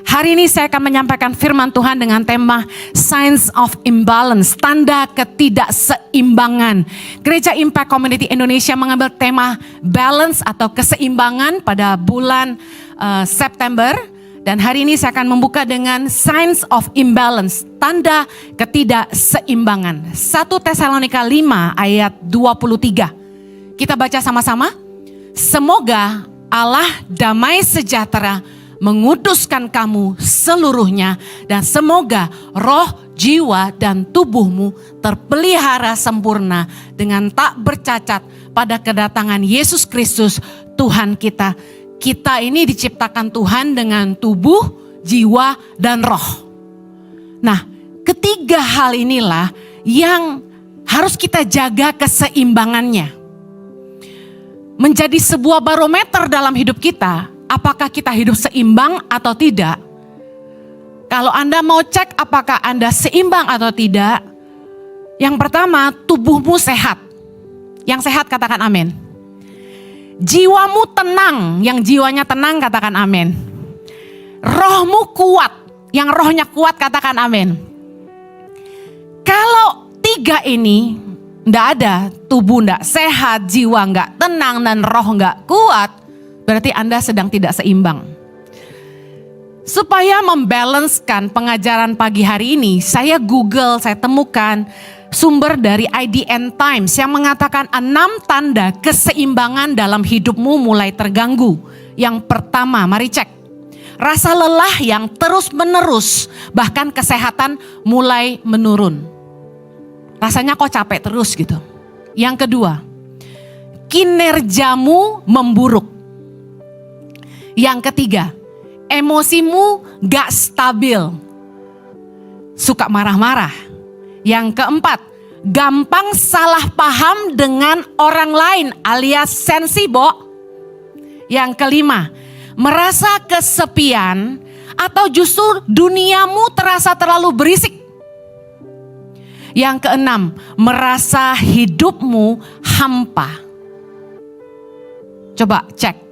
Hari ini saya akan menyampaikan firman Tuhan dengan tema Signs of Imbalance, tanda ketidakseimbangan. Gereja Impact Community Indonesia mengambil tema balance atau keseimbangan pada bulan September. Dan hari ini saya akan membuka dengan Signs of Imbalance, tanda ketidakseimbangan. 1 Tesalonika 5 ayat 23. Kita baca sama-sama. Semoga Allah damai sejahtera menguduskan kamu seluruhnya, dan semoga roh, jiwa, dan tubuhmu terpelihara sempurna dengan tak bercacat pada kedatangan Yesus Kristus Tuhan kita. Kita ini diciptakan Tuhan dengan tubuh, jiwa, dan roh. Nah, ketiga hal inilah yang harus kita jaga keseimbangannya. Menjadi sebuah barometer dalam hidup kita. Apakah kita hidup seimbang atau tidak? Kalau Anda mau cek apakah Anda seimbang atau tidak, yang pertama, tubuhmu sehat. Yang sehat katakan amin. Jiwamu tenang, yang jiwanya tenang katakan amin. Rohmu kuat, yang rohnya kuat katakan amin. Kalau tiga ini tidak ada, tubuh tidak sehat, jiwa tidak tenang, dan roh tidak kuat, berarti Anda sedang tidak seimbang. Supaya membalancekan pengajaran pagi hari ini, saya Google, saya temukan sumber dari IDN Times yang mengatakan 6 tanda keseimbangan dalam hidupmu mulai terganggu. Yang pertama, mari cek. Rasa lelah yang terus menerus, bahkan kesehatan mulai menurun. Rasanya kok capek terus gitu. Yang kedua, kinerjamu memburuk. Yang ketiga, emosimu gak stabil, suka marah-marah. Yang keempat, gampang salah paham dengan orang lain alias sensibo. Yang kelima, merasa kesepian atau justru duniamu terasa terlalu berisik. Yang keenam, merasa hidupmu hampa. Coba cek.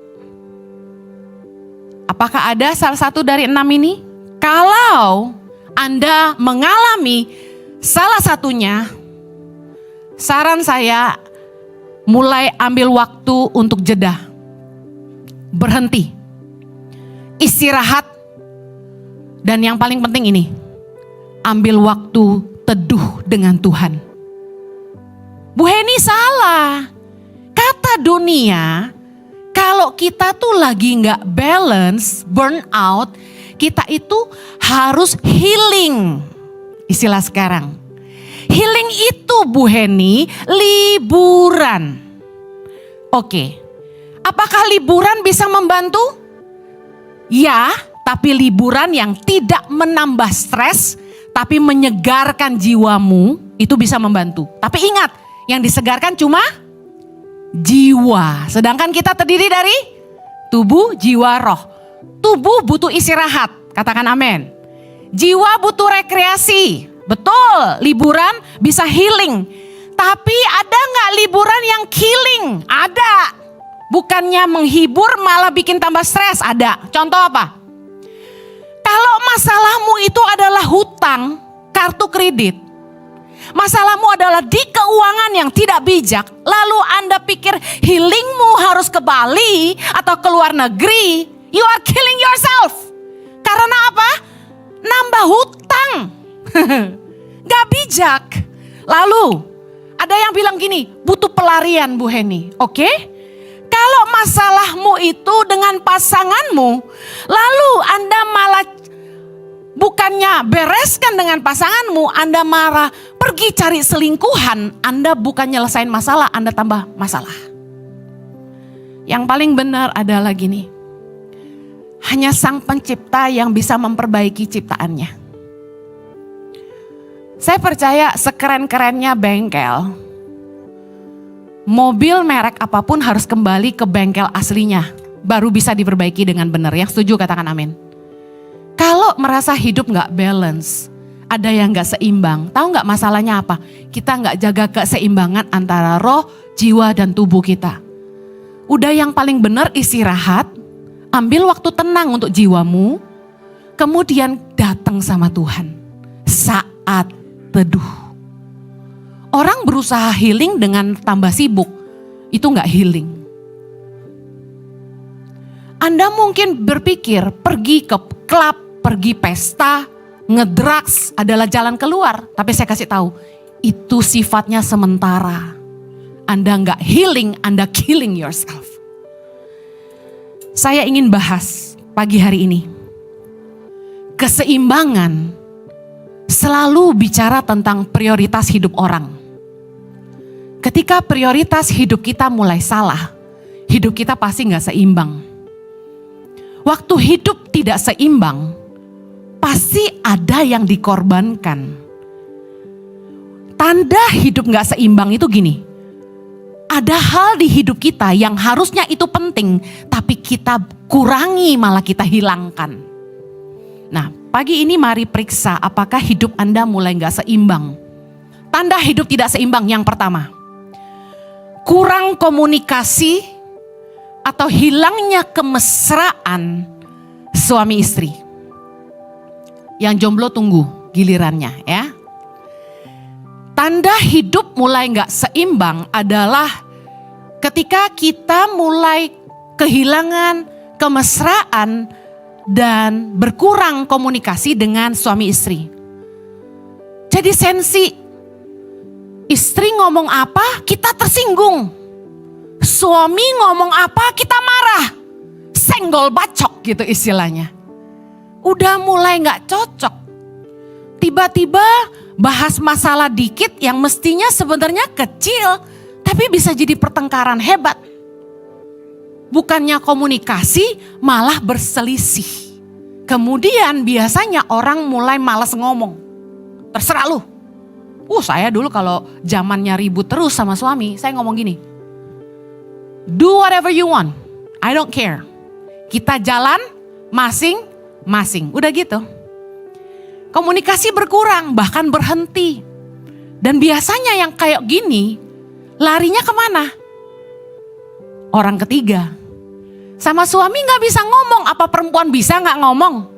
Apakah ada salah satu dari 6 ini? Kalau Anda mengalami salah satunya, saran saya mulai ambil waktu untuk jeda. Berhenti. Istirahat. Dan yang paling penting ini, ambil waktu teduh dengan Tuhan. Bu Heni salah. Kata dunia, kalau kita tuh lagi gak balance, burn out, kita itu harus healing. Istilah sekarang. Healing itu Bu Heni, liburan. Oke, apakah liburan bisa membantu? Ya, tapi liburan yang tidak menambah stres, tapi menyegarkan jiwamu, itu bisa membantu. Tapi ingat, yang disegarkan cuma jiwa. Sedangkan kita terdiri dari tubuh, jiwa, roh. Tubuh butuh istirahat, katakan amin. Jiwa butuh rekreasi, betul. Liburan bisa healing. Tapi ada gak liburan yang killing? Ada. Bukannya menghibur malah bikin tambah stres, ada. Contoh apa? Kalau masalahmu itu adalah hutang, kartu kredit. Masalahmu adalah di keuangan yang tidak bijak, lalu Anda pikir healingmu harus ke Bali atau ke luar negeri, you are killing yourself. Karena apa? Nambah hutang. Gak bijak. Lalu ada yang bilang gini, butuh pelarian Bu Heni. Oke? Kalau masalahmu itu dengan pasanganmu, lalu Anda malah bukannya bereskan dengan pasanganmu, Anda marah, pergi cari selingkuhan, Anda bukan nyelesain masalah, Anda tambah masalah. Yang paling benar adalah gini, hanya Sang Pencipta yang bisa memperbaiki ciptaannya. Saya percaya sekeren-kerennya bengkel, mobil merek apapun harus kembali ke bengkel aslinya, baru bisa diperbaiki dengan benar. Yang setuju katakan amin. Kalau merasa hidup gak balance, ada yang gak seimbang, tahu gak masalahnya apa? Kita gak jaga keseimbangan antara roh, jiwa, dan tubuh kita. Udah yang paling benar istirahat, ambil waktu tenang untuk jiwamu, kemudian datang sama Tuhan saat teduh. Orang berusaha healing dengan tambah sibuk, itu gak healing. Anda mungkin berpikir pergi ke klub, pergi pesta, ngedrugs adalah jalan keluar. Tapi saya kasih tahu, itu sifatnya sementara. Anda gak healing, Anda killing yourself. Saya ingin bahas pagi hari ini. Keseimbangan selalu bicara tentang prioritas hidup orang. Ketika prioritas hidup kita mulai salah, hidup kita pasti gak seimbang. Waktu hidup tidak seimbang, pasti ada yang dikorbankan. Tanda hidup gak seimbang itu gini. Ada hal di hidup kita yang harusnya itu penting, tapi kita kurangi malah kita hilangkan. Nah, pagi ini mari periksa apakah hidup Anda mulai gak seimbang. Tanda hidup tidak seimbang yang pertama, kurang komunikasi atau hilangnya kemesraan suami istri. Yang jomblo tunggu gilirannya ya. Tanda hidup mulai gak seimbang adalah ketika kita mulai kehilangan kemesraan dan berkurang komunikasi dengan suami istri. Jadi sensi, istri ngomong apa kita tersinggung. Suami ngomong apa kita marah. Senggol bacok gitu istilahnya. Udah mulai gak cocok. Tiba-tiba bahas masalah dikit yang mestinya sebenarnya kecil, tapi bisa jadi pertengkaran hebat. Bukannya komunikasi, malah berselisih. Kemudian biasanya orang mulai malas ngomong. Terserah lu. Saya dulu kalau zamannya ribut terus sama suami, saya ngomong gini. Do whatever you want, I don't care. Kita jalan masing-masing, udah gitu. Komunikasi berkurang, bahkan berhenti. Dan biasanya yang kayak gini, larinya kemana? Orang ketiga. Sama suami gak bisa ngomong, apa perempuan bisa gak ngomong?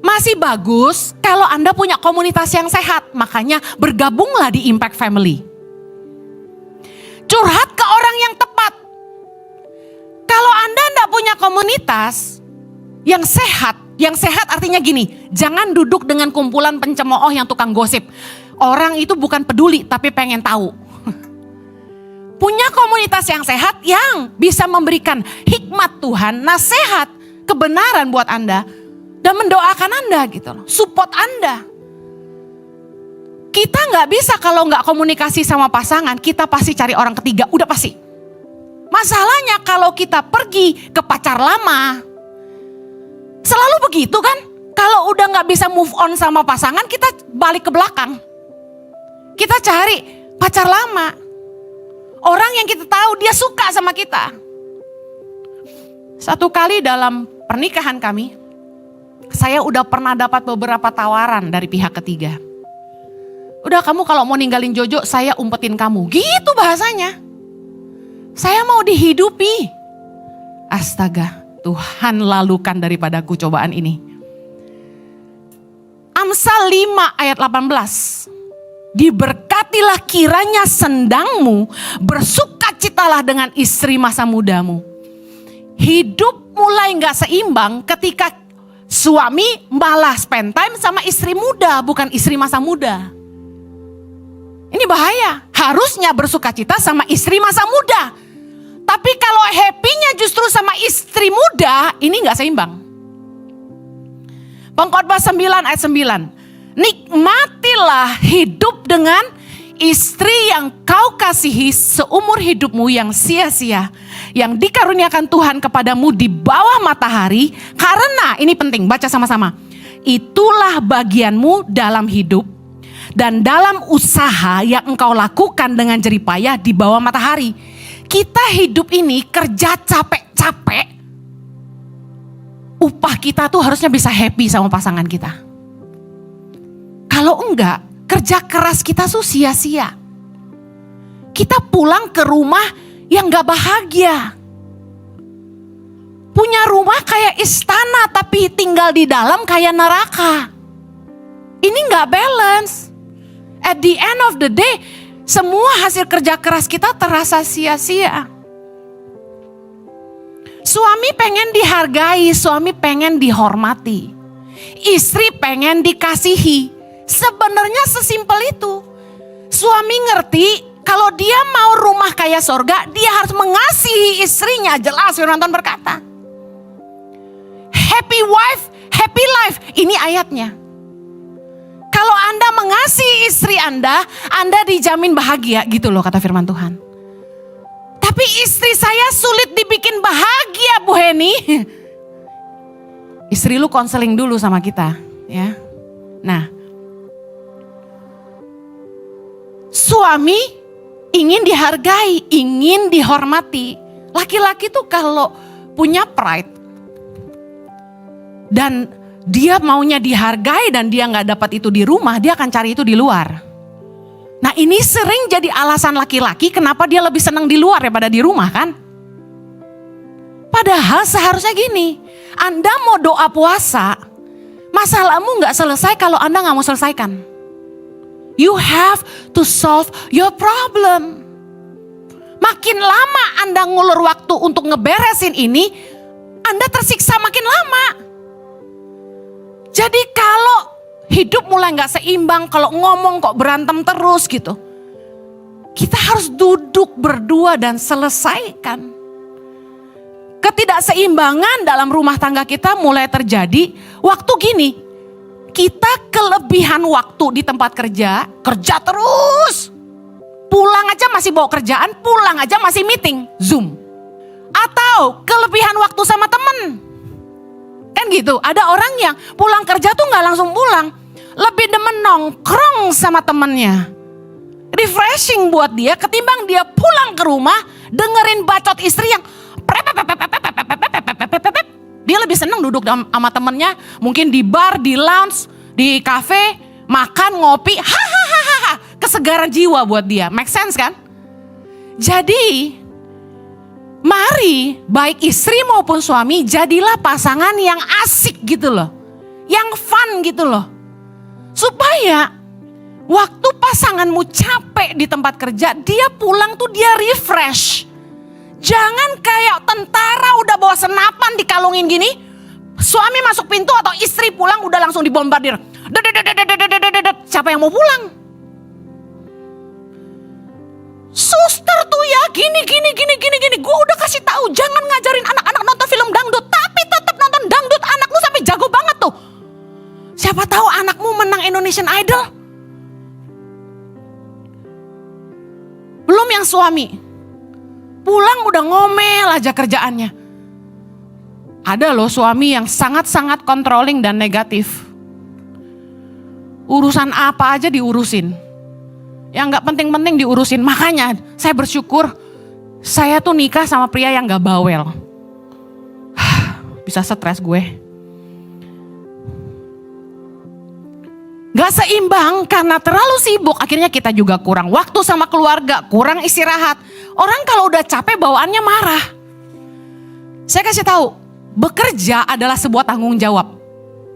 Masih bagus kalau Anda punya komunitas yang sehat, makanya bergabunglah di Impact Family. Curhat ke orang yang tepat. Kalau Anda gak punya komunitas yang sehat artinya gini, jangan duduk dengan kumpulan pencemooh yang tukang gosip. Orang itu bukan peduli tapi pengen tahu. Punya komunitas yang sehat yang bisa memberikan hikmat Tuhan, nasihat, kebenaran buat Anda dan mendoakan Anda gitu loh, support Anda. Kita gak bisa kalau gak komunikasi sama pasangan, kita pasti cari orang ketiga, udah pasti. Masalahnya kalau kita pergi ke pacar lama, selalu begitu kan? Kalau udah gak bisa move on sama pasangan, kita balik ke belakang. Kita cari pacar lama. Orang yang kita tahu dia suka sama kita. Satu kali dalam pernikahan kami, saya udah pernah dapat beberapa tawaran dari pihak ketiga. Udah kamu kalau mau ninggalin Jojo, saya umpetin kamu. Gitu bahasanya. Saya mau dihidupi. Astaga, Tuhan lalukan daripadaku cobaan ini. Amsal 5 ayat 18. Diberkatilah kiranya sendangmu, bersukacitalah dengan istri masa mudamu. Hidup mulai gak seimbang ketika suami malah spend time sama istri muda, bukan istri masa muda. Ini bahaya, harusnya bersukacita sama istri masa muda. Tapi kalau happy-nya justru sama istri muda, ini gak seimbang. Pengkhotbah 9 ayat 9. Nikmatilah hidup dengan istri yang kau kasihi seumur hidupmu yang sia-sia, yang dikaruniakan Tuhan kepadamu di bawah matahari, karena ini penting, baca sama-sama. Itulah bagianmu dalam hidup dan dalam usaha yang engkau lakukan dengan jerih payah di bawah matahari. Kita hidup ini kerja capek-capek, upah kita tuh harusnya bisa happy sama pasangan kita. Kalau enggak, kerja keras kita tuh sia-sia. Kita pulang ke rumah yang gak bahagia. Punya rumah kayak istana tapi tinggal di dalam kayak neraka. Ini gak balance. At the end of the day, semua hasil kerja keras kita terasa sia-sia. Suami pengen dihargai, suami pengen dihormati. Istri pengen dikasihi. Sebenarnya sesimpel itu. Suami ngerti kalau dia mau rumah kayak sorga, dia harus mengasihi istrinya. Jelas firman Tuhan berkata. Happy wife, happy life. Ini ayatnya. Kalau Anda mengasihi istri Anda dijamin bahagia gitu loh kata firman Tuhan. Tapi istri saya sulit dibikin bahagia Bu Heni. Istri lu konseling dulu sama kita ya. Nah, suami ingin dihargai, ingin dihormati. Laki-laki tuh kalau punya pride dan dia maunya dihargai dan dia gak dapat itu di rumah, dia akan cari itu di luar. Nah ini sering jadi alasan laki-laki kenapa dia lebih senang di luar daripada di rumah kan. Padahal seharusnya gini, Anda mau doa puasa, masalahmu gak selesai kalau Anda gak mau selesaikan. You have to solve your problem. Makin lama Anda ngulur waktu untuk ngeberesin ini, Anda tersiksa makin lama. Jadi kalau hidup mulai gak seimbang, kalau ngomong kok berantem terus gitu. Kita harus duduk berdua dan selesaikan. Ketidakseimbangan dalam rumah tangga kita mulai terjadi waktu gini. Kita kelebihan waktu di tempat kerja, kerja terus. Pulang aja masih bawa kerjaan, pulang aja masih meeting, Zoom. Atau kelebihan waktu sama temen. Kan gitu, ada orang yang pulang kerja tuh gak langsung pulang. Lebih demen nongkrong sama temennya. Refreshing buat dia ketimbang dia pulang ke rumah dengerin bacot istri yang dia lebih seneng duduk sama temennya, mungkin di bar, di lounge, di cafe, makan, ngopi, hahaha, kesegaran jiwa buat dia. Make sense kan? Jadi, mari baik istri maupun suami jadilah pasangan yang asik gitu loh. Yang fun gitu loh. Supaya waktu pasanganmu capek di tempat kerja, dia pulang tuh dia refresh. Jangan kayak tentara udah bawa senapan dikalungin gini, suami masuk pintu atau istri pulang udah langsung dibombardir. Siapa yang mau pulang? Suster tuh ya gini. Gue udah kasih tahu jangan ngajarin anak-anak nonton film dangdut, tapi tetap nonton dangdut. Anakmu sampai jago banget tuh. Siapa tahu anakmu menang Indonesian Idol. Belum yang suami. Pulang udah ngomel aja kerjaannya. Ada loh suami yang sangat-sangat controlling dan negatif. Urusan apa aja diurusin. Yang gak penting-penting diurusin. Makanya saya bersyukur saya tuh nikah sama pria yang gak bawel. Bisa stres gue. Gak seimbang karena terlalu sibuk. Akhirnya kita juga kurang waktu sama keluarga. Kurang istirahat. Orang kalau udah capek bawaannya marah. Saya kasih tahu. Bekerja adalah sebuah tanggung jawab.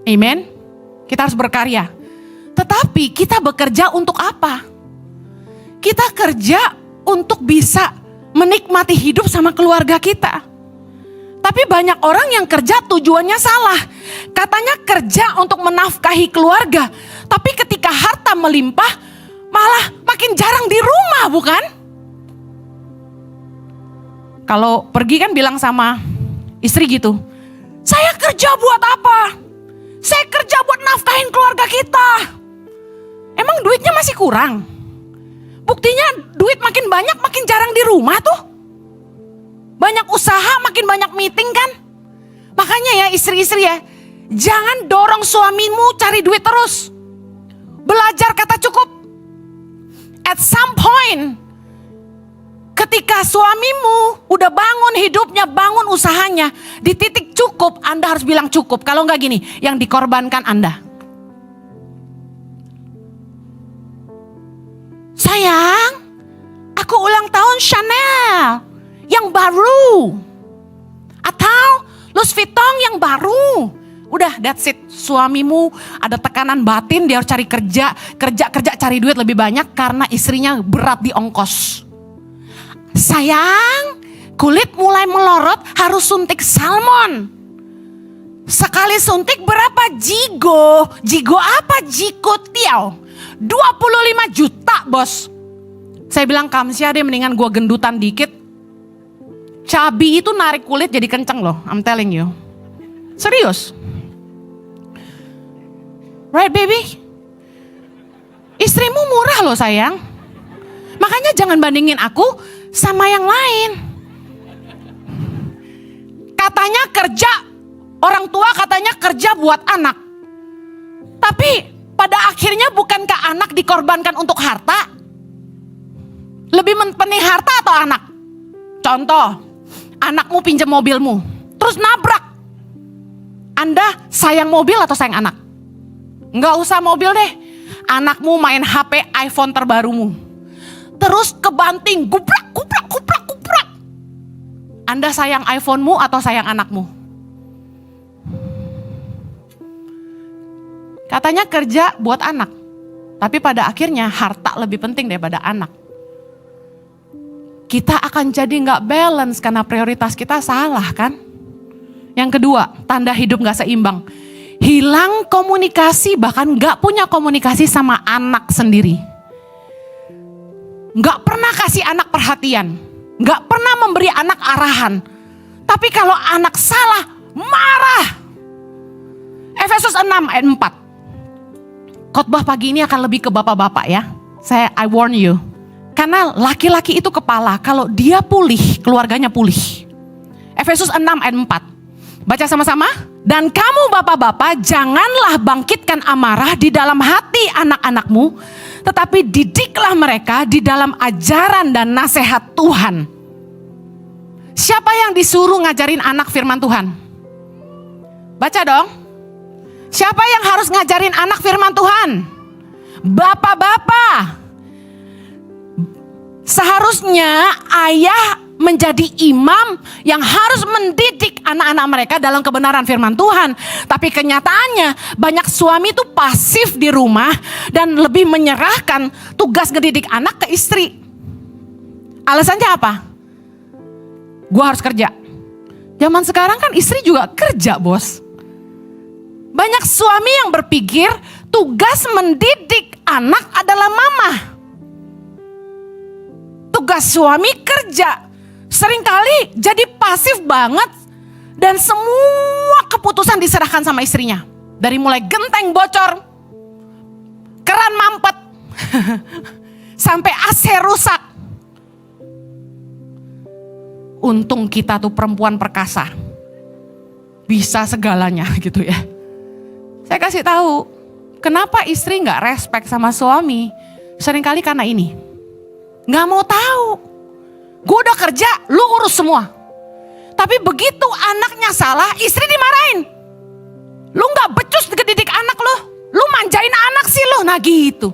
Amen. Kita harus berkarya. Tetapi kita bekerja untuk apa? Kita kerja untuk bisa menikmati hidup sama keluarga kita. Tapi banyak orang yang kerja tujuannya salah. Katanya kerja untuk menafkahi keluarga. Tapi ketika harta melimpah, malah makin jarang di rumah, bukan? Kalau pergi kan bilang sama istri gitu. Saya kerja buat apa? Saya kerja buat nafkahin keluarga kita. Emang duitnya masih kurang? Buktinya duit makin banyak, makin jarang di rumah tuh. Banyak usaha, makin banyak meeting kan. Makanya ya istri-istri ya, jangan dorong suamimu cari duit terus. Belajar kata cukup. At some point, ketika suamimu udah bangun hidupnya, bangun usahanya, di titik cukup, Anda harus bilang cukup. Kalau enggak gini, yang dikorbankan Anda. Sayang, aku ulang tahun Chanel yang baru. Atau Louis Vuitton yang baru. Udah, that's it. Suamimu ada tekanan batin, dia harus cari kerja, cari duit lebih banyak karena istrinya berat di ongkos. Sayang, kulit mulai melorot, harus suntik salmon. Sekali suntik berapa jigo? Jigo apa? Jigo tiao. 25 juta bos. Saya bilang Kamsia deh, mendingan gua gendutan dikit. Cabi itu narik kulit jadi kenceng loh, I'm telling you. Serius. Right baby? Istrimu murah loh sayang. Makanya jangan bandingin aku sama yang lain. Katanya kerja, orang tua katanya kerja buat anak. Tapi pada akhirnya bukankah anak dikorbankan untuk harta? Lebih penting harta atau anak? Contoh, anakmu pinjam mobilmu, terus nabrak. Anda sayang mobil atau sayang anak? Nggak usah mobil deh. Anakmu main HP iPhone terbarumu, terus kebanting, guprak. Anda sayang iPhone-mu atau sayang anakmu? Katanya kerja buat anak, tapi pada akhirnya harta lebih penting daripada anak. Kita akan jadi nggak balance karena prioritas kita salah kan? Yang kedua, tanda hidup nggak seimbang. Hilang komunikasi, bahkan nggak punya komunikasi sama anak sendiri. Nggak pernah kasih anak perhatian, nggak pernah memberi anak arahan. Tapi kalau anak salah, marah. Efesus 6 ayat 4. Khotbah pagi ini akan lebih ke bapak-bapak ya. I warn you. Karena laki-laki itu kepala, kalau dia pulih, keluarganya pulih. Efesus 6 ayat 4. Baca sama-sama. Dan kamu bapak-bapak, janganlah bangkitkan amarah di dalam hati anak-anakmu, tetapi didiklah mereka di dalam ajaran dan nasihat Tuhan. Siapa yang disuruh ngajarin anak firman Tuhan? Baca dong. Siapa yang harus ngajarin anak firman Tuhan? Bapak-bapak. Seharusnya ayah menjadi imam yang harus mendidik anak-anak mereka dalam kebenaran firman Tuhan. Tapi kenyataannya banyak suami itu pasif di rumah dan lebih menyerahkan tugas ngedidik anak ke istri. Alasannya apa? Gua harus kerja. Zaman sekarang kan istri juga kerja bos. Banyak suami yang berpikir tugas mendidik anak adalah mama. Tugas suami kerja. Seringkali jadi pasif banget dan semua keputusan diserahkan sama istrinya. Dari mulai genteng bocor, keran mampet, sampai AC rusak. Untung kita tuh perempuan perkasa. Bisa segalanya gitu ya. Saya kasih tahu, kenapa istri gak respect sama suami? Seringkali karena ini. Gak mau tahu. Gue udah kerja, lu urus semua. Tapi begitu anaknya salah, istri dimarahin. Lu gak becus ngedidik anak lu. Lu manjain anak sih lu. Nah gitu.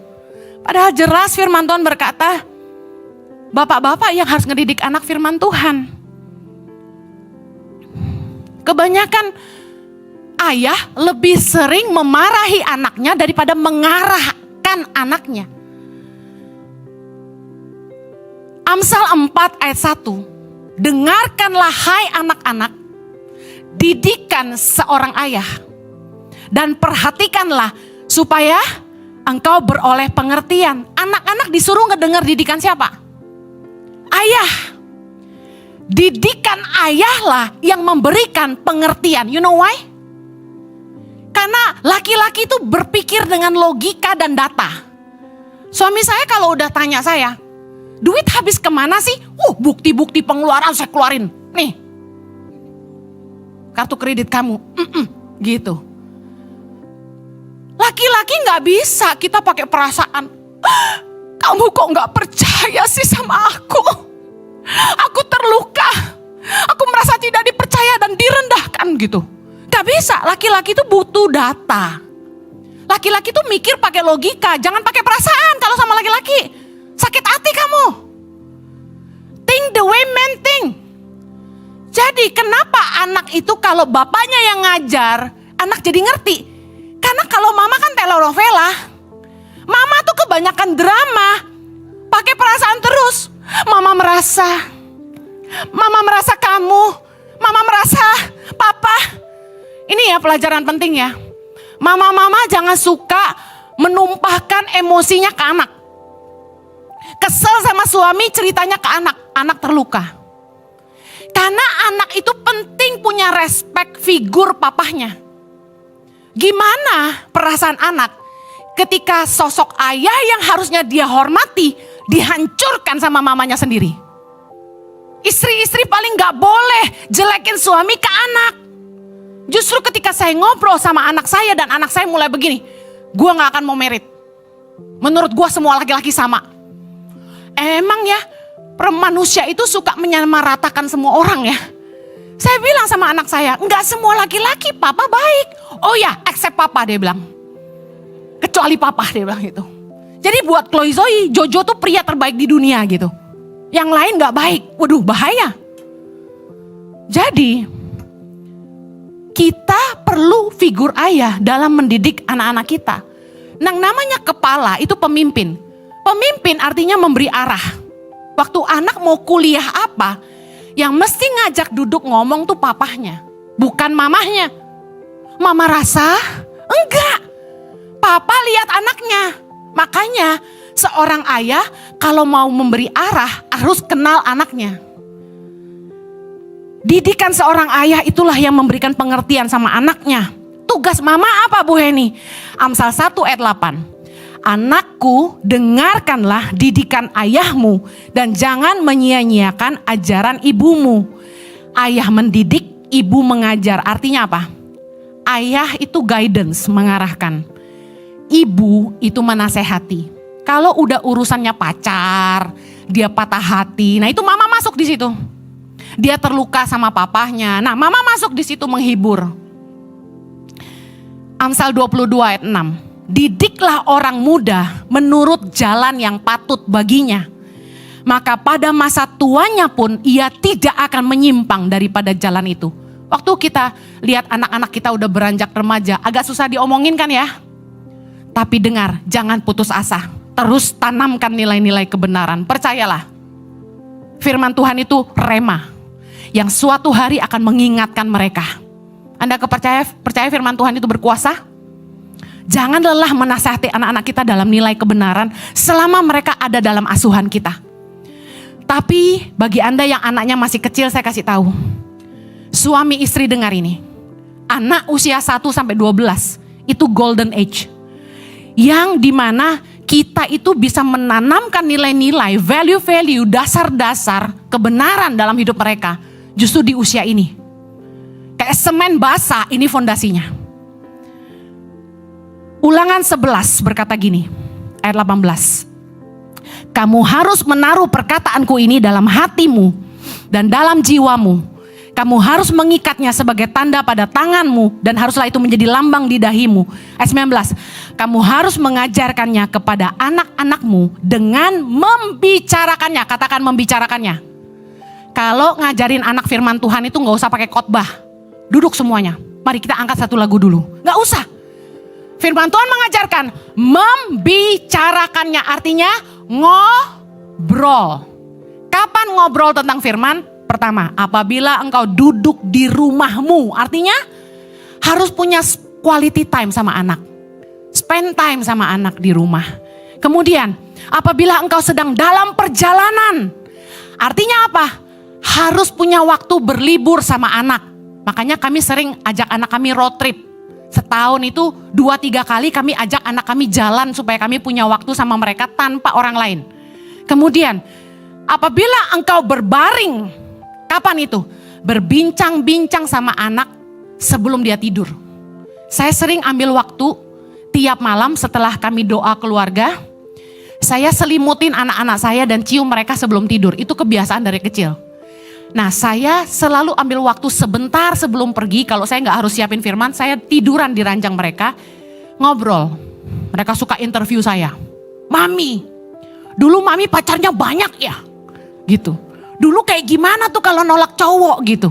Padahal jelas firman Tuhan berkata, bapak-bapak yang harus ngedidik anak firman Tuhan. Kebanyakan ayah lebih sering memarahi anaknya daripada mengarahkan anaknya. Amsal 4 ayat 1. Dengarkanlah hai anak-anak, didikan seorang ayah. Dan perhatikanlah supaya engkau beroleh pengertian. Anak-anak disuruh ngedengar didikan siapa? Ayah. Didikan ayahlah yang memberikan pengertian. You know why? Karena laki-laki itu berpikir dengan logika dan data. Suami saya kalau udah tanya saya, duit habis kemana sih? Bukti-bukti pengeluaran saya keluarin. Nih, kartu kredit kamu. Gitu. Laki-laki gak bisa kita pakai perasaan. Kamu kok gak percaya sih sama aku? Aku terluka. Aku merasa tidak dipercaya dan direndahkan gitu. Gak bisa, laki-laki itu butuh data. Laki-laki itu mikir pakai logika, jangan pakai perasaan kalau sama laki-laki. Sakit hati kamu. Think the way men think. Jadi kenapa anak itu kalau bapaknya yang ngajar, anak jadi ngerti? Karena kalau mama kan telenovela. Mama tuh kebanyakan drama. Pakai perasaan terus. Mama merasa kamu. Mama merasa papa. Ini ya pelajaran penting ya. Mama-mama jangan suka menumpahkan emosinya ke anak. Kesel sama suami ceritanya ke anak. Anak terluka. Karena anak itu penting punya respect figur papahnya. Gimana perasaan anak ketika sosok ayah yang harusnya dia hormati dihancurkan sama mamanya sendiri? Istri-istri paling gak boleh jelekin suami ke anak. Justru ketika saya ngobrol sama anak saya dan anak saya mulai begini, gue gak akan mau merit. Menurut gue semua laki-laki sama. Emang ya? Manusia itu suka menyamaratakan semua orang ya. Saya bilang sama anak saya, enggak semua laki-laki papa baik. Oh ya, accept papa dia bilang. Kecuali papa dia bilang gitu. Jadi buat Chloe Zoe, Jojo tuh pria terbaik di dunia gitu. Yang lain enggak baik. Waduh bahaya. Jadi kita perlu figur ayah dalam mendidik anak-anak kita. Yang namanya kepala itu pemimpin. Pemimpin artinya memberi arah. Waktu anak mau kuliah apa, yang mesti ngajak duduk ngomong tuh papahnya, bukan mamahnya. Mama rasa? Enggak. Papa lihat anaknya. Makanya seorang ayah kalau mau memberi arah harus kenal anaknya. Didikan seorang ayah itulah yang memberikan pengertian sama anaknya. Tugas mama apa Bu Heni? Amsal 1 ayat 8. Anakku, dengarkanlah didikan ayahmu dan jangan menyia-nyiakan ajaran ibumu. Ayah mendidik, ibu mengajar. Artinya apa? Ayah itu guidance, mengarahkan. Ibu itu menasehati. Kalau udah urusannya pacar, dia patah hati. Nah itu mama masuk di situ. Dia terluka sama papahnya. Nah mama masuk di situ menghibur. Amsal 22 ayat 6. Didiklah orang muda menurut jalan yang patut baginya. Maka pada masa tuanya pun ia tidak akan menyimpang daripada jalan itu. Waktu kita lihat anak-anak kita udah beranjak remaja, agak susah diomongin kan ya. Tapi dengar, jangan putus asa. Terus tanamkan nilai-nilai kebenaran. Percayalah, firman Tuhan itu rema. Yang suatu hari akan mengingatkan mereka. Anda percaya firman Tuhan itu berkuasa? Jangan lelah menasihati anak-anak kita dalam nilai kebenaran selama mereka ada dalam asuhan kita. Tapi bagi Anda yang anaknya masih kecil, saya kasih tahu. Suami istri dengar ini. Anak usia 1 sampai 12 itu golden age. Yang dimana kita itu bisa menanamkan nilai-nilai, value-value, dasar-dasar kebenaran dalam hidup mereka. Justru di usia ini. Kayak semen basah, ini fondasinya. Ulangan 11 berkata gini, ayat 18. Kamu harus menaruh perkataanku ini dalam hatimu dan dalam jiwamu. Kamu harus mengikatnya sebagai tanda pada tanganmu dan haruslah itu menjadi lambang di dahimu. Ayat 19. Kamu harus mengajarkannya kepada anak-anakmu dengan membicarakannya. Katakan membicarakannya. Kalau ngajarin anak firman Tuhan itu gak usah pakai khotbah. Duduk semuanya. Mari kita angkat satu lagu dulu. Gak usah. Firman Tuhan mengajarkan membicarakannya, artinya ngobrol. Kapan ngobrol tentang firman? Pertama, apabila engkau duduk di rumahmu, artinya harus punya quality time sama anak. Spend time sama anak di rumah. Kemudian, apabila engkau sedang dalam perjalanan, artinya apa? Harus punya waktu berlibur sama anak. Makanya kami sering ajak anak kami road trip. Setahun itu 2-3 kali kami ajak anak kami jalan supaya kami punya waktu sama mereka tanpa orang lain. Kemudian apabila engkau berbaring, kapan itu? Berbincang-bincang sama anak sebelum dia tidur. Saya sering ambil waktu tiap malam setelah kami doa keluarga. Saya selimutin anak-anak saya dan cium mereka sebelum tidur. Itu kebiasaan dari kecil. Nah saya selalu ambil waktu sebentar sebelum pergi. Kalau saya gak harus siapin firman, saya tiduran di ranjang mereka. Ngobrol. Mereka suka interview saya. Mami, dulu mami pacarnya banyak ya? Gitu. Dulu kayak gimana tuh kalau nolak cowok gitu?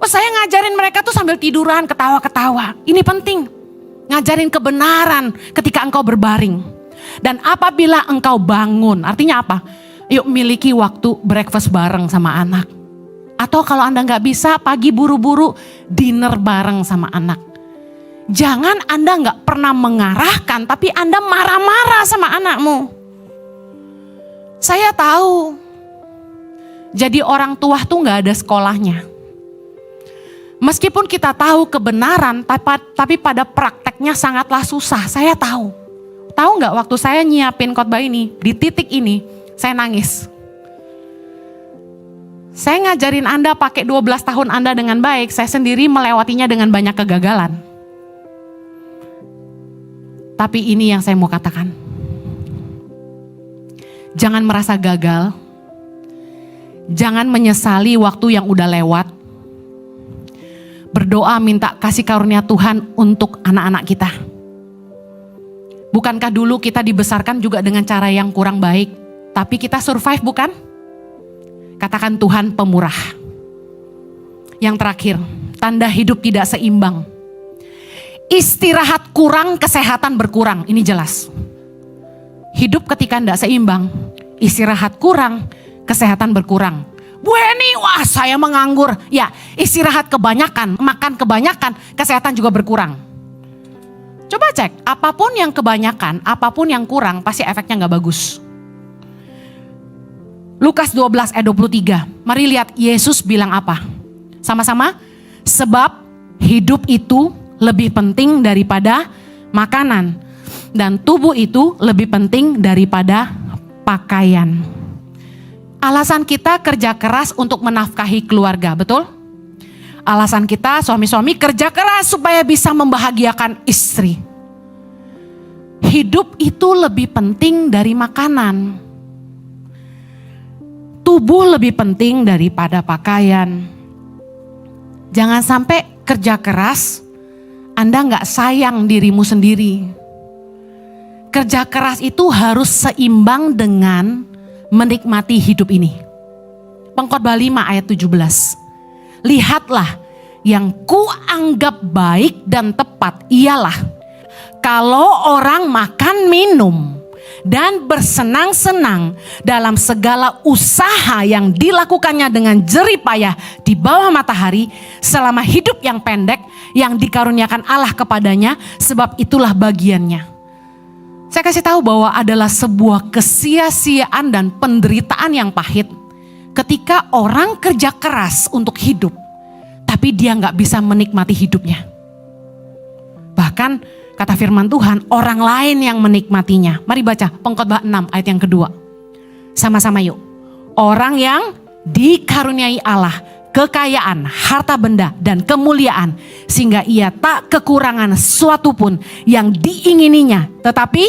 Saya ngajarin mereka tuh sambil tiduran, ketawa-ketawa. Ini penting. Ngajarin kebenaran ketika engkau berbaring. Dan apabila engkau bangun, artinya apa? Yuk miliki waktu breakfast bareng sama anak. Atau kalau Anda gak bisa, pagi buru-buru dinner bareng sama anak. Jangan Anda gak pernah mengarahkan, tapi Anda marah-marah sama anakmu. Saya tahu, jadi orang tua tuh gak ada sekolahnya. Meskipun kita tahu kebenaran, tapi pada prakteknya sangatlah susah. Saya tahu. Tahu gak waktu saya nyiapin khotbah ini, di titik ini, saya nangis. Saya ngajarin Anda pakai 12 tahun Anda dengan baik, saya sendiri melewatinya dengan banyak kegagalan. Tapi ini yang saya mau katakan. Jangan merasa gagal. Jangan menyesali waktu yang udah lewat. Berdoa minta kasih karunia Tuhan untuk anak-anak kita. Bukankah dulu kita dibesarkan juga dengan cara yang kurang baik, tapi kita survive bukan? Katakan Tuhan pemurah. Yang terakhir, tanda hidup tidak seimbang. Istirahat kurang, kesehatan berkurang. Ini jelas. Hidup ketika tidak seimbang, istirahat kurang, kesehatan berkurang. Bu Eni, wah saya menganggur. Ya, istirahat kebanyakan, makan kebanyakan, kesehatan juga berkurang. Coba cek, apapun yang kebanyakan, apapun yang kurang, pasti efeknya gak bagus. Lukas 12 ayat 23, mari lihat Yesus bilang apa. Sama-sama, sebab hidup itu lebih penting daripada makanan. Dan tubuh itu lebih penting daripada pakaian. Alasan kita kerja keras untuk menafkahi keluarga, betul? Alasan kita suami-suami kerja keras supaya bisa membahagiakan istri. Hidup itu lebih penting dari makanan. Tubuh lebih penting daripada pakaian. Jangan sampai kerja keras, Anda gak sayang dirimu sendiri. Kerja keras itu harus seimbang dengan menikmati hidup ini. Pengkhotbah 5 ayat 17. Lihatlah, yang kuanggap baik dan tepat ialah kalau orang makan minum dan bersenang-senang dalam segala usaha yang dilakukannya dengan jerih payah di bawah matahari selama hidup yang pendek yang dikaruniakan Allah kepadanya, sebab itulah bagiannya. Saya kasih tahu bahwa adalah sebuah kesia-siaan dan penderitaan yang pahit ketika orang kerja keras untuk hidup, tapi dia gak bisa menikmati hidupnya. Bahkan kata firman Tuhan, orang lain yang menikmatinya. Mari baca Pengkhotbah 6 ayat yang kedua. Sama-sama yuk. Orang yang dikaruniai Allah kekayaan, harta benda, dan kemuliaan, sehingga ia tak kekurangan sesuatu pun yang diingininya. Tetapi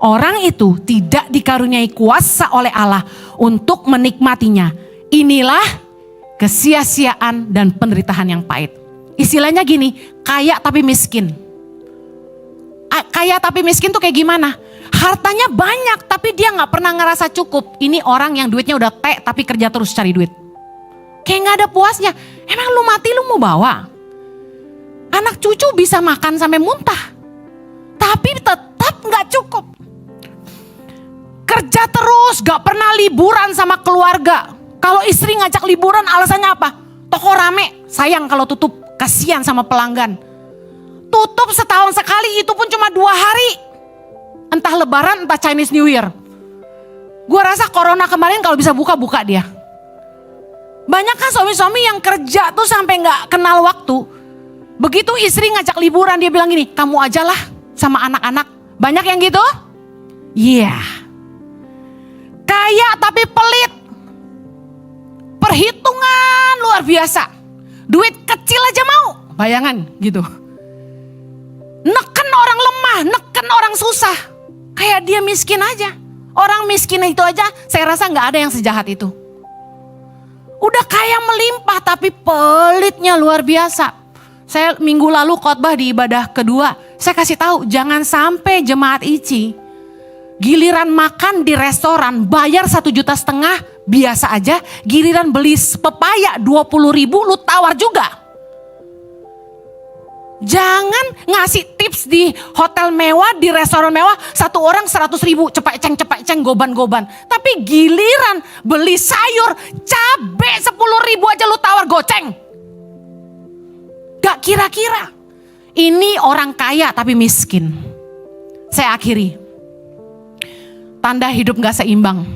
orang itu tidak dikaruniai kuasa oleh Allah untuk menikmatinya. Inilah kesia-siaan dan penderitaan yang pahit. Istilahnya gini, kaya tapi miskin. Kaya tapi miskin tuh kayak gimana? Hartanya banyak tapi dia gak pernah ngerasa cukup. Ini orang yang duitnya udah tapi kerja terus cari duit. Kayak gak ada puasnya. Emang lu mati lu mau bawa? Anak cucu bisa makan sampai muntah, tapi tetap gak cukup. Kerja terus, gak pernah liburan sama keluarga. Kalau istri ngajak liburan alasannya apa? Toko rame, sayang kalau tutup, kasihan sama pelanggan. Tutup setahun sekali, itu pun cuma 2 hari. Entah lebaran, entah Chinese New Year. Gua rasa corona kemarin kalau bisa buka dia. Banyak kan suami-suami yang kerja tuh sampai gak kenal waktu. Begitu istri ngajak liburan, dia bilang gini, kamu aja lah sama anak-anak. Banyak yang gitu? Iya. Kaya tapi pelit. Perhitungan luar biasa. Duit kecil aja mau. Bayangan gitu. Neken orang lemah, neken orang susah. Kayak dia miskin aja. Orang miskin itu aja saya rasa gak ada yang sejahat itu. Udah kaya melimpah tapi pelitnya luar biasa. Saya minggu lalu khotbah di ibadah kedua. Saya kasih tahu jangan sampai jemaat ICI giliran makan di restoran bayar 1,5 juta biasa aja. Giliran beli pepaya 20.000 lu tawar juga. Jangan ngasih tips di hotel mewah, di restoran mewah, satu orang 100.000, cepat ceng, goban-goban. Tapi giliran beli sayur, cabe 10.000 aja lu tawar goceng. Gak kira-kira. Ini orang kaya tapi miskin. Saya akhiri. Tanda hidup gak seimbang.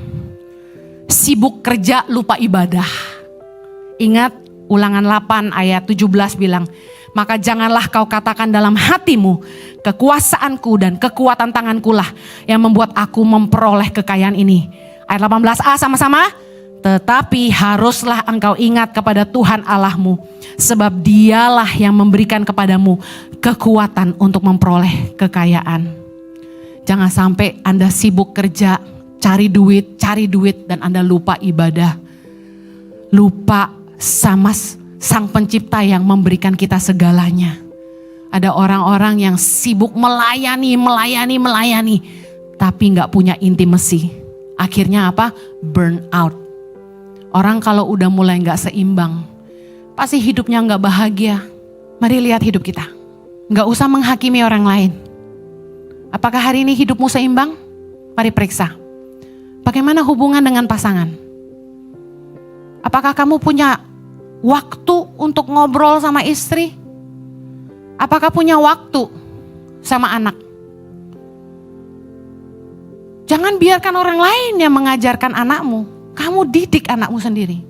Sibuk kerja lupa ibadah. Ingat Ulangan 8 ayat 17 bilang, maka janganlah kau katakan dalam hatimu, kekuasaanku dan kekuatan tanganku lah yang membuat aku memperoleh kekayaan ini. Ayat 18a sama-sama. Tetapi haruslah engkau ingat kepada Tuhan Allahmu, sebab dialah yang memberikan kepadamu kekuatan untuk memperoleh kekayaan. Jangan sampai Anda sibuk kerja, cari duit, dan Anda lupa ibadah. Lupa sama Sang Pencipta yang memberikan kita segalanya. Ada orang-orang yang sibuk melayani, tapi gak punya intimacy. Akhirnya apa? Burn out. Orang kalau udah mulai gak seimbang, pasti hidupnya gak bahagia. Mari lihat hidup kita. Gak usah menghakimi orang lain. Apakah hari ini hidupmu seimbang? Mari periksa. Bagaimana hubungan dengan pasangan? Apakah kamu punya waktu untuk ngobrol sama istri? Apakah punya waktu sama anak? Jangan biarkan orang lain yang mengajarkan anakmu. Kamu didik anakmu sendiri.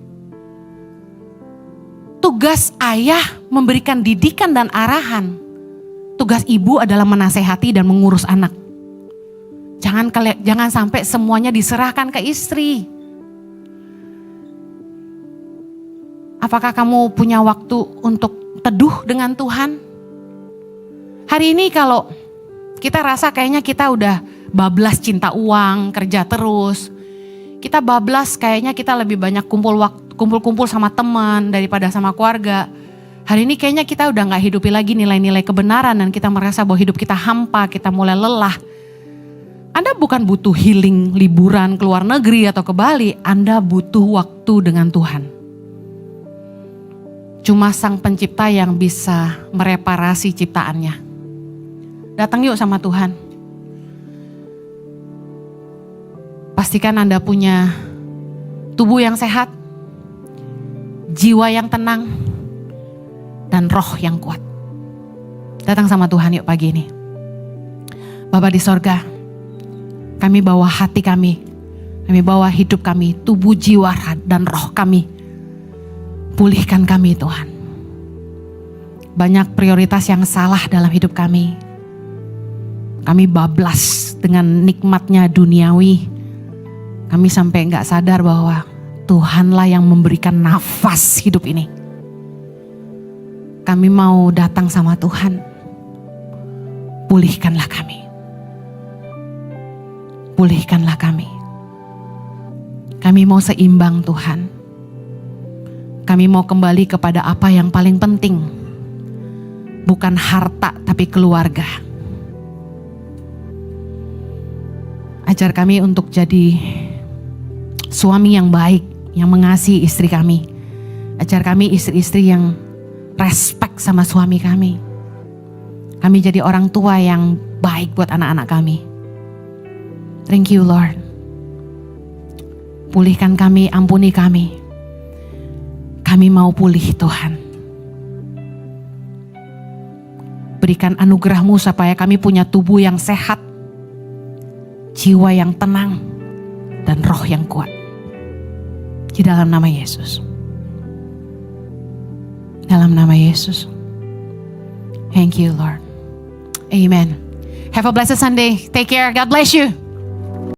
Tugas ayah memberikan didikan dan arahan. Tugas ibu adalah menasehati dan mengurus anak. Jangan sampai semuanya diserahkan ke istri. Apakah kamu punya waktu untuk teduh dengan Tuhan? Hari ini kalau kita rasa kayaknya kita udah bablas cinta uang, kerja terus. Kita bablas kayaknya kita lebih banyak kumpul-kumpul sama teman daripada sama keluarga. Hari ini kayaknya kita udah gak hidupi lagi nilai-nilai kebenaran dan kita merasa bahwa hidup kita hampa, kita mulai lelah. Anda bukan butuh healing, liburan, keluar negeri atau ke Bali. Anda butuh waktu dengan Tuhan. Cuma Sang Pencipta yang bisa mereparasi ciptaannya. Datang yuk sama Tuhan. Pastikan Anda punya tubuh yang sehat, jiwa yang tenang, dan roh yang kuat. Datang sama Tuhan yuk pagi ini. Bapa di sorga, kami bawa hati kami bawa hidup kami, tubuh, jiwa, dan roh kami. Pulihkan kami Tuhan. Banyak prioritas yang salah dalam hidup kami. Kami bablas dengan nikmatnya duniawi. Kami sampai gak sadar bahwa Tuhanlah yang memberikan nafas hidup ini. Kami mau datang sama Tuhan. Pulihkanlah kami. Pulihkanlah kami. Kami mau seimbang Tuhan. Kami mau kembali kepada apa yang paling penting. Bukan harta tapi keluarga. Ajar kami untuk jadi suami yang baik, yang mengasihi istri kami. Ajar kami istri-istri yang respect sama suami kami. Kami jadi orang tua yang baik buat anak-anak kami. Thank you Lord. Pulihkan kami, ampuni kami. Kami mau pulih Tuhan. Berikan anugerah-Mu supaya kami punya tubuh yang sehat, jiwa yang tenang, dan roh yang kuat. Di dalam nama Yesus. Dalam nama Yesus. Thank you Lord. Amen. Have a blessed Sunday. Take care. God bless you.